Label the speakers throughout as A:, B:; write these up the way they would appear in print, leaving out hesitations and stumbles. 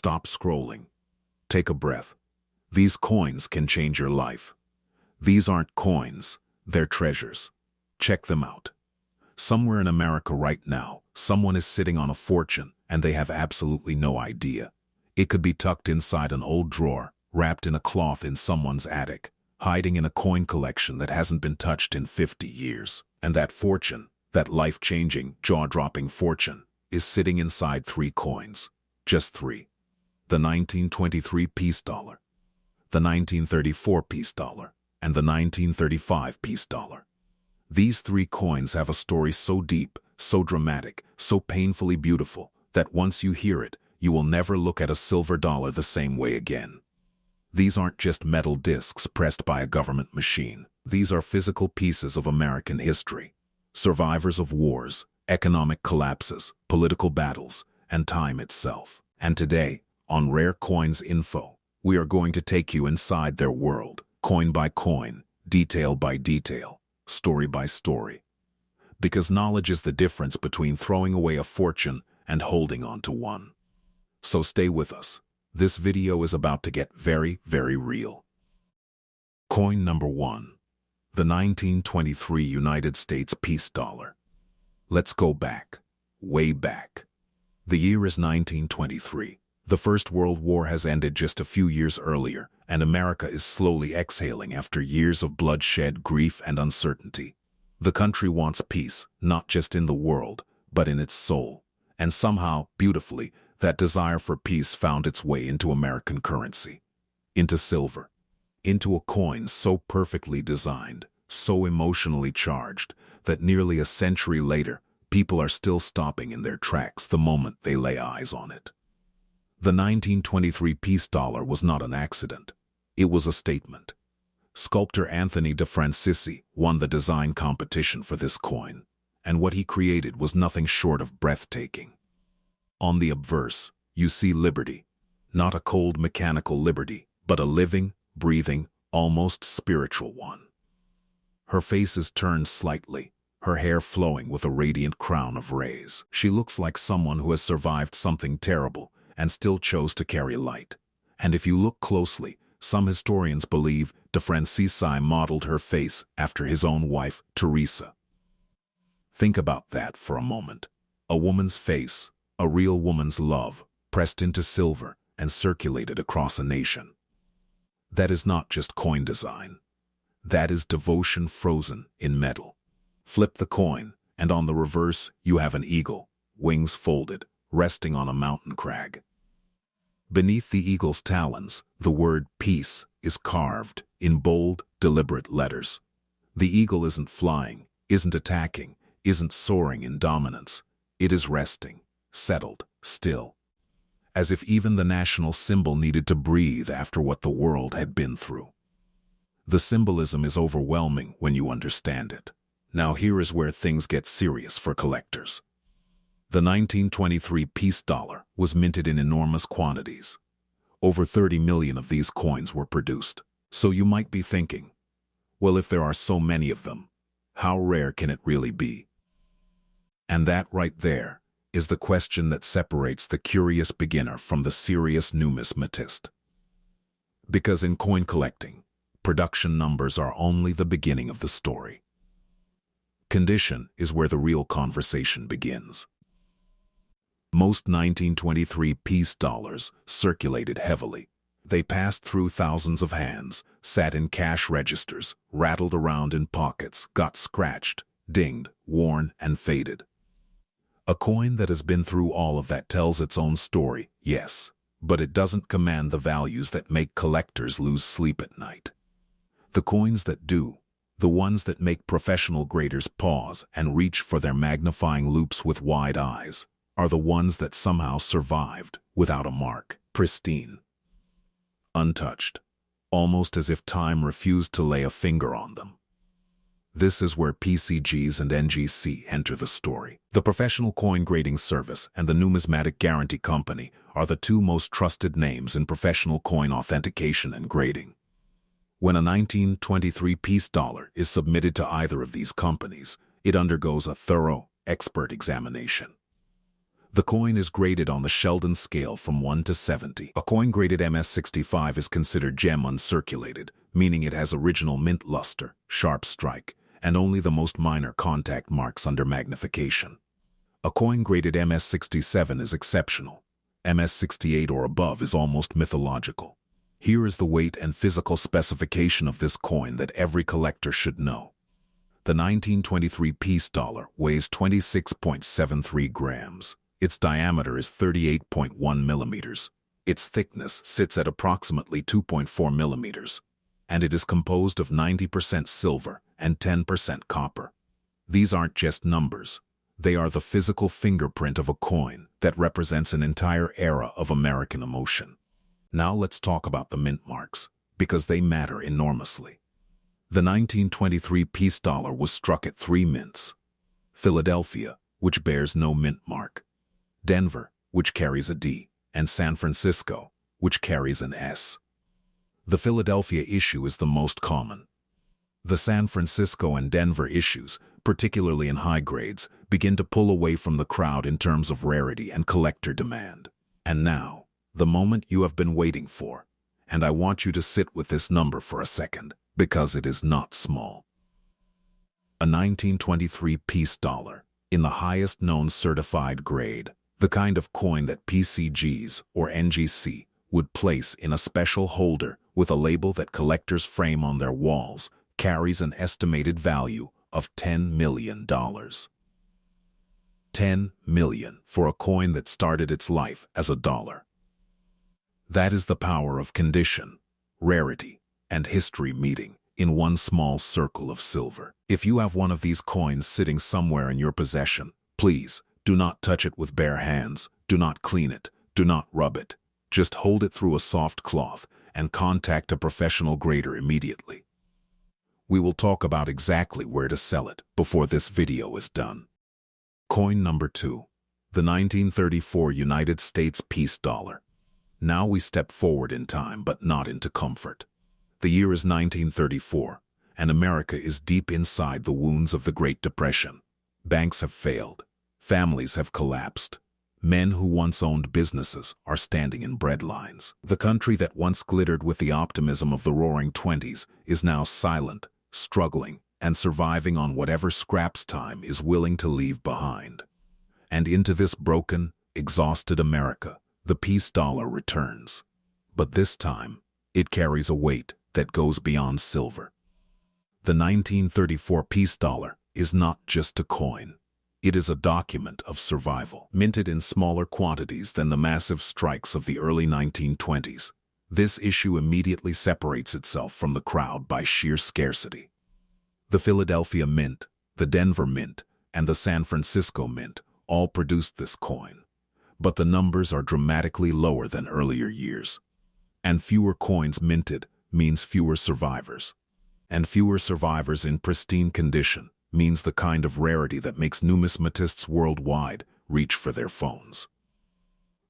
A: stop scrolling. Take a breath. These coins can change your life. These aren't coins, they're treasures. Check them out. Somewhere in America right now, someone is sitting on a fortune and they have absolutely no idea. It could be tucked inside an old drawer, wrapped in a cloth in someone's attic, hiding in a coin collection that hasn't been touched in 50 years. And that fortune, that life-changing, jaw-dropping fortune, is sitting inside 3 coins. Just 3. The 1923 peace dollar, the 1934 peace dollar, and the 1935 peace dollar. These 3 coins have a story so deep, so dramatic, so painfully beautiful, that once you hear it, you will never look at a silver dollar the same way again. These aren't just metal discs pressed by a government machine. These are physical pieces of American history. Survivors of wars, economic collapses, political battles, and time itself. And today, on Rare Coins Info, we are going to take you inside their world, coin by coin, detail by detail, story by story. Because knowledge is the difference between throwing away a fortune and holding on to one. So stay with us. This video is about to get very, very real. Coin number 1. The 1923 United States peace dollar. Let's go back, way back. The year is 1923. The First World War has ended just a few years earlier, and America is slowly exhaling after years of bloodshed, grief, and uncertainty. The country wants peace, not just in the world, but in its soul. And somehow, beautifully, that desire for peace found its way into American currency, into silver, into a coin so perfectly designed, so emotionally charged, that nearly a century later, people are still stopping in their tracks the moment they lay eyes on it. The 1923 peace dollar was not an accident. It was a statement. Sculptor Anthony de Francisci won the design competition for this coin, and what he created was nothing short of breathtaking. On the obverse, you see liberty. Not a cold mechanical liberty, but a living, breathing, almost spiritual one. Her face is turned slightly, her hair flowing with a radiant crown of rays. She looks like someone who has survived something terrible and still chose to carry light. And if you look closely, some historians believe de Francisci modeled her face after his own wife, Teresa. Think about that for a moment. A woman's face, a real woman's love, pressed into silver and circulated across a nation. That is not just coin design. That is devotion frozen in metal. Flip the coin, and on the reverse you have an eagle, wings folded, resting on a mountain crag. Beneath the eagle's talons, the word peace is carved in bold, deliberate letters. The eagle isn't flying, isn't attacking, isn't soaring in dominance. It is resting, settled, still. As if even the national symbol needed to breathe after what the world had been through. The symbolism is overwhelming when you understand it. Now here is where things get serious for collectors. The 1923 peace dollar was minted in enormous quantities. Over 30 million of these coins were produced. So you might be thinking, well, if there are so many of them, how rare can it really be? And that right there is the question that separates the curious beginner from the serious numismatist. Because in coin collecting, production numbers are only the beginning of the story. Condition is where the real conversation begins. Most 1923 peace dollars circulated heavily. They passed through thousands of hands, sat in cash registers, rattled around in pockets, got scratched, dinged, worn, and faded. A coin that has been through all of that tells its own story, yes, but it doesn't command the values that make collectors lose sleep at night. The coins that do, the ones that make professional graders pause and reach for their magnifying loupes with wide eyes, are the ones that somehow survived without a mark, pristine, untouched, almost as if time refused to lay a finger on them. This is where PCGs and NGC enter the story. The Professional Coin Grading Service and the Numismatic Guarantee Company are the two most trusted names in professional coin authentication and grading. When a 1923 peace dollar is submitted to either of these companies, it undergoes a thorough, expert examination. The coin is graded on the Sheldon scale from 1 to 70. A coin graded MS65 is considered gem uncirculated, meaning it has original mint luster, sharp strike, and only the most minor contact marks under magnification. A coin graded MS67 is exceptional. MS68 or above is almost mythological. Here is the weight and physical specification of this coin that every collector should know. The 1923 piece dollar weighs 26.73 grams. Its diameter is 38.1 millimeters. Its thickness sits at approximately 2.4 millimeters. And it is composed of 90% silver and 10% copper. These aren't just numbers. They are the physical fingerprint of a coin that represents an entire era of American emotion. Now let's talk about the mint marks, because they matter enormously. The 1923 piece dollar was struck at 3 mints. Philadelphia, which bears no mint mark. Denver, which carries a D, and San Francisco, which carries an S. The Philadelphia issue is the most common. The San Francisco and Denver issues, particularly in high grades, begin to pull away from the crowd in terms of rarity and collector demand. And now, the moment you have been waiting for, and I want you to sit with this number for a second, because it is not small. A 1923 piece dollar, in the highest known certified grade, the kind of coin that PCGs or NGC would place in a special holder with a label that collectors frame on their walls, carries an estimated value of $10 million. $10 million for a coin that started its life as a dollar. That is the power of condition, rarity, and history meeting in one small circle of silver. If you have one of these coins sitting somewhere in your possession, please do not touch it with bare hands, do not clean it, do not rub it. Just hold it through a soft cloth and contact a professional grader immediately. We will talk about exactly where to sell it before this video is done. Coin number 2, the 1934 United States piece dollar. Now we step forward in time, but not into comfort. The year is 1934, and America is deep inside the wounds of the Great Depression. Banks have failed. Families have collapsed. Men who once owned businesses are standing in breadlines. The country that once glittered with the optimism of the Roaring Twenties is now silent, struggling, and surviving on whatever scraps time is willing to leave behind. And into this broken, exhausted America, the piece dollar returns. But this time, it carries a weight that goes beyond silver. The 1934 piece dollar is not just a coin. It is a document of survival, minted in smaller quantities than the massive strikes of the early 1920s. This issue immediately separates itself from the crowd by sheer scarcity. The Philadelphia Mint, the Denver Mint, and the San Francisco Mint all produced this coin. But the numbers are dramatically lower than earlier years. And fewer coins minted means fewer survivors. And fewer survivors in pristine condition means the kind of rarity that makes numismatists worldwide reach for their phones.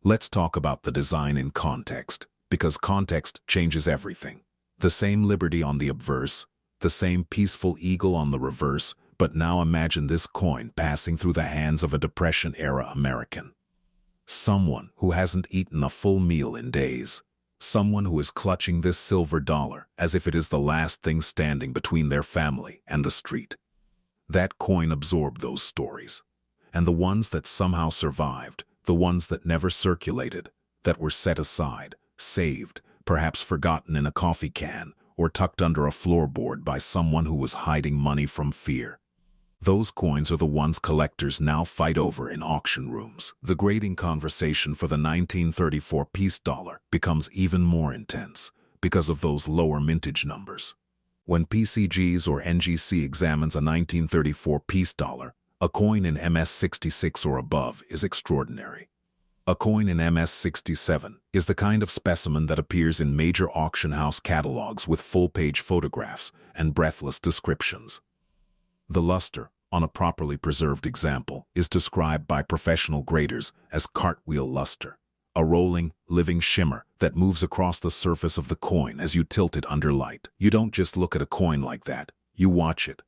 A: Let's talk about the design in context, because context changes everything. The same liberty on the obverse, the same peaceful eagle on the reverse, but now imagine this coin passing through the hands of a Depression-era American. Someone who hasn't eaten a full meal in days. Someone who is clutching this silver dollar as if it is the last thing standing between their family and the street. That coin absorbed those stories. And the ones that somehow survived, the ones that never circulated, that were set aside, saved, perhaps forgotten in a coffee can, or tucked under a floorboard by someone who was hiding money from fear. Those coins are the ones collectors now fight over in auction rooms. The grading conversation for the 1934 piece dollar becomes even more intense because of those lower mintage numbers. When PCGs or NGC examines a 1934 piece dollar, a coin in MS66 or above is extraordinary. A coin in MS67 is the kind of specimen that appears in major auction house catalogs with full-page photographs and breathless descriptions. The luster, on a properly preserved example, is described by professional graders as cartwheel luster, a rolling, living shimmer that moves across the surface of the coin as you tilt it under light. You don't just look at a coin like that, you watch it.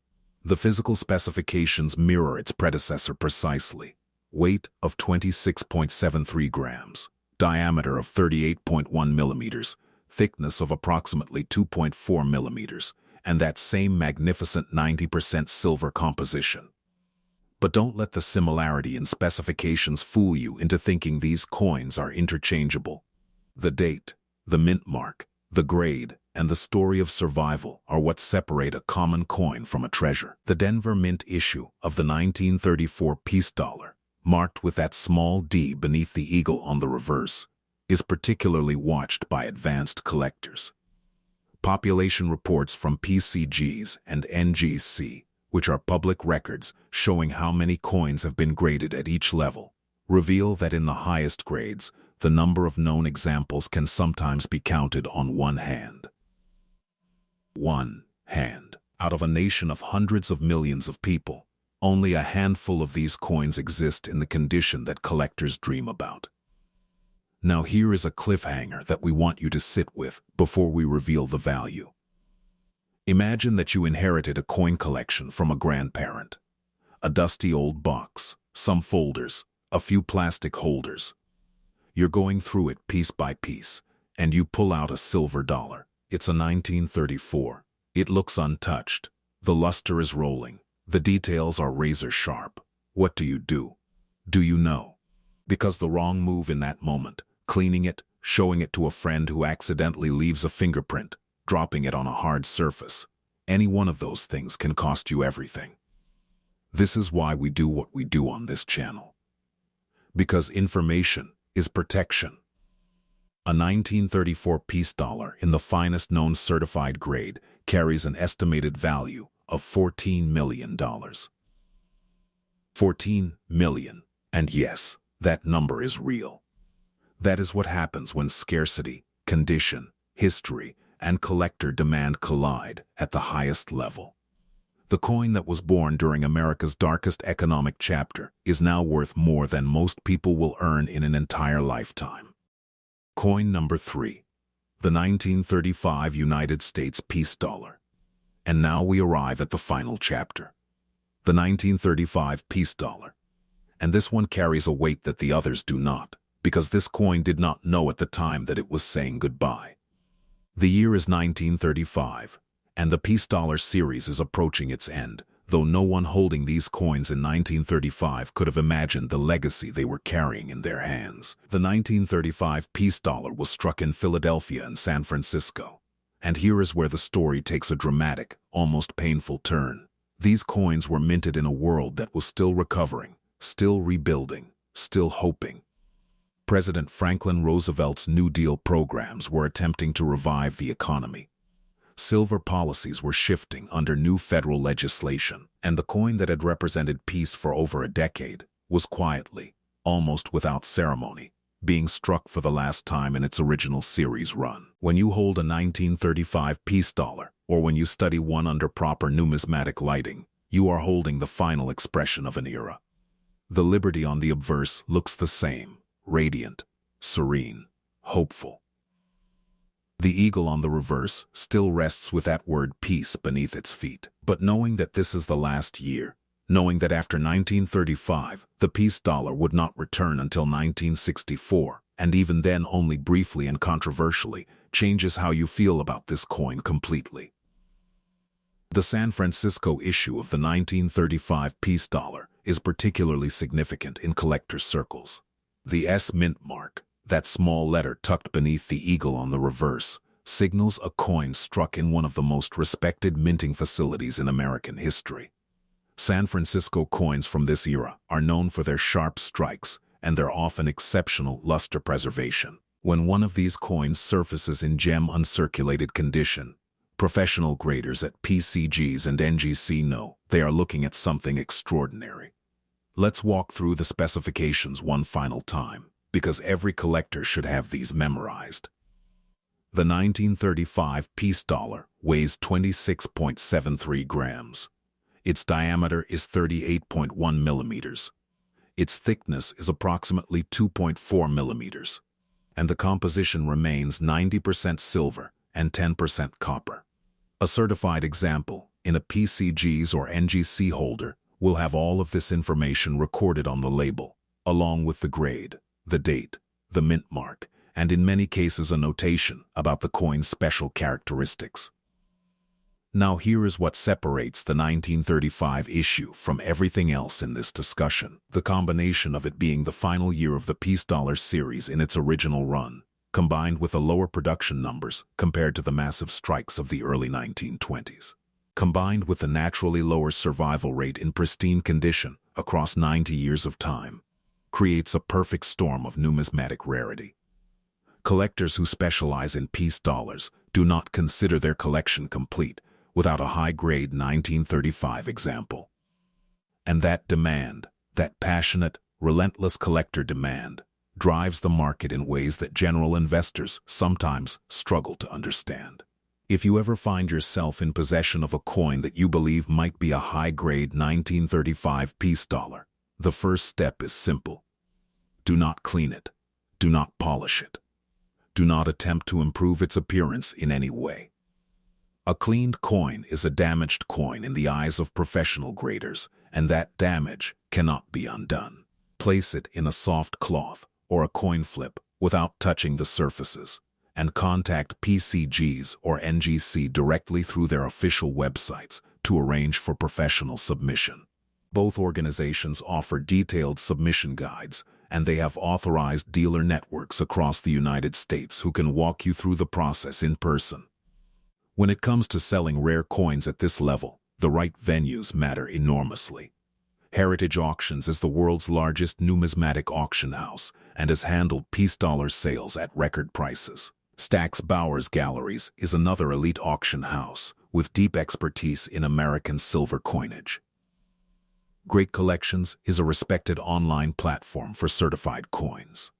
A: The physical specifications mirror its predecessor precisely. weight of 26.73 grams, diameter of 38.1 millimeters, thickness of approximately 2.4 millimeters, and that same magnificent 90% silver composition. But don't let the similarity in specifications fool you into thinking these coins are interchangeable. The date, the mint mark, the grade, and the story of survival are what separate a common coin from a treasure. The Denver Mint issue of the 1934 peace dollar, marked with that small D beneath the eagle on the reverse, is particularly watched by advanced collectors. Population reports from PCGs and NGC, which are public records showing how many coins have been graded at each level, reveal that in the highest grades, the number of known examples can sometimes be counted on one hand. One hand. Out of a nation of hundreds of millions of people, only a handful of these coins exist in the condition that collectors dream about. Now here is a cliffhanger that we want you to sit with before we reveal the value. Imagine that you inherited a coin collection from a grandparent. A dusty old box, some folders, a few plastic holders. You're going through it piece by piece, and you pull out a silver dollar. It's a 1934. It looks untouched. The luster is rolling. The details are razor sharp. What do? Do you know? Because the wrong move in that moment, cleaning it, showing it to a friend who accidentally leaves a fingerprint, dropping it on a hard surface, any one of those things can cost you everything. This is why we do what we do on this channel. Because information is protection. A 1934 peace dollar in the finest known certified grade carries an estimated value of $14 million. 14 million. And yes, that number is real. That is what happens when scarcity, condition, history, and collector demand collide at the highest level. The coin that was born during America's darkest economic chapter is now worth more than most people will earn in an entire lifetime. Coin number 3, the 1935 United States peace dollar. And now we arrive at the final chapter. The 1935 peace dollar. And this one carries a weight that the others do not, because this coin did not know at the time that it was saying goodbye. The year is 1935, and the peace dollar series is approaching its end, though no one holding these coins in 1935 could have imagined the legacy they were carrying in their hands. The 1935 peace dollar was struck in Philadelphia and San Francisco. And here is where the story takes a dramatic, almost painful turn. These coins were minted in a world that was still recovering, still rebuilding, still hoping. President Franklin Roosevelt's New Deal programs were attempting to revive the economy. Silver policies were shifting under new federal legislation, and the coin that had represented peace for over a decade was quietly, almost without ceremony, being struck for the last time in its original series run. When you hold a 1935 peace dollar, or when you study one under proper numismatic lighting, you are holding the final expression of an era. The liberty on the obverse looks the same, radiant, serene, hopeful. The eagle on the reverse still rests with that word peace beneath its feet. But knowing that this is the last year, knowing that after 1935, the peace dollar would not return until 1964, and even then only briefly and controversially, changes how you feel about this coin completely. The San Francisco issue of the 1935 peace dollar is particularly significant in collector circles. The S mint mark, that small letter tucked beneath the eagle on the reverse, signals a coin struck in one of the most respected minting facilities in American history. San Francisco coins from this era are known for their sharp strikes and their often exceptional luster preservation. When one of these coins surfaces in gem-uncirculated condition, professional graders at PCGs and NGC know they are looking at something extraordinary. Let's walk through the specifications one final time, because every collector should have these memorized. The 1935 peace dollar weighs 26.73 grams. Its diameter is 38.1 millimeters. Its thickness is approximately 2.4 millimeters. And the composition remains 90% silver and 10% copper. A certified example in a PCG's or NGC holder will have all of this information recorded on the label, along with the grade, the date, the mint mark, and in many cases a notation about the coin's special characteristics. Now here is what separates the 1935 issue from everything else in this discussion. The combination of it being the final year of the Peace Dollar series in its original run, combined with the lower production numbers compared to the massive strikes of the early 1920s, combined with the naturally lower survival rate in pristine condition across 90 years of time, creates a perfect storm of numismatic rarity. Collectors who specialize in peace dollars do not consider their collection complete without a high-grade 1935 example. And that demand, that passionate, relentless collector demand, drives the market in ways that general investors sometimes struggle to understand. If you ever find yourself in possession of a coin that you believe might be a high-grade 1935 peace dollar, the first step is simple. Do not clean it. Do not polish it. Do not attempt to improve its appearance in any way. A cleaned coin is a damaged coin in the eyes of professional graders, and that damage cannot be undone. Place it in a soft cloth or a coin flip without touching the surfaces, and contact PCGs or NGC directly through their official websites to arrange for professional submission. Both organizations offer detailed submission guides, and they have authorized dealer networks across the United States who can walk you through the process in person. When it comes to selling rare coins at this level, the right venues matter enormously. Heritage Auctions is the world's largest numismatic auction house and has handled peace dollar sales at record prices. Stack's Bowers Galleries is another elite auction house with deep expertise in American silver coinage. Great Collections is a respected online platform for certified coins.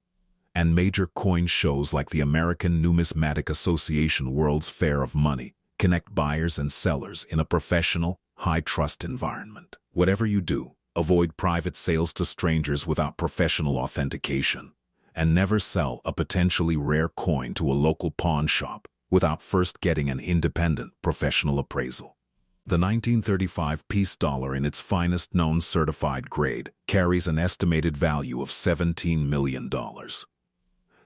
A: And major coin shows like the American Numismatic Association World's Fair of Money connect buyers and sellers in a professional, high-trust environment. Whatever you do, avoid private sales to strangers without professional authentication, and never sell a potentially rare coin to a local pawn shop without first getting an independent professional appraisal. The 1935 peace dollar in its finest known certified grade carries an estimated value of $17 million.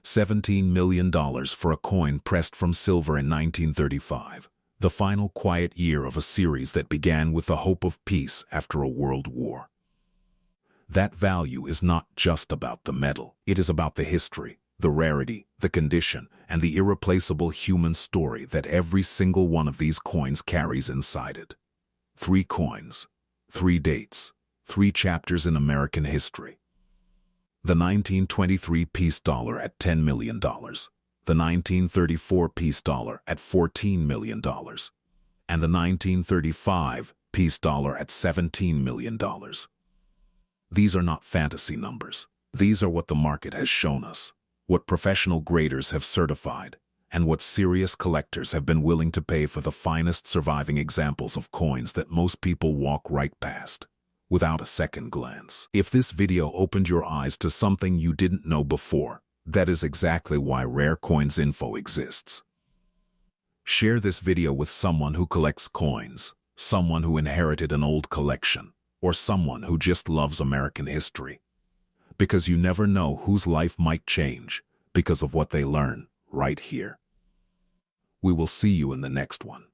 A: $17 million for a coin pressed from silver in 1935, the final quiet year of a series that began with the hope of peace after a world war. That value is not just about the metal. It is about the history, the rarity, the condition, and the irreplaceable human story that every single one of these coins carries inside it. 3 coins, 3 dates, 3 chapters in American history. The 1923 peace dollar at $10 million, the 1934 peace dollar at $14 million, and the 1935 peace dollar at $17 million. These are not fantasy numbers. These are what the market has shown us, what professional graders have certified, and what serious collectors have been willing to pay for the finest surviving examples of coins that most people walk right past without a second glance. If this video opened your eyes to something you didn't know before, that is exactly why Rare Coins Info exists. Share this video with someone who collects coins, someone who inherited an old collection, or someone who just loves American history. Because you never know whose life might change because of what they learn right here. We will see you in the next one.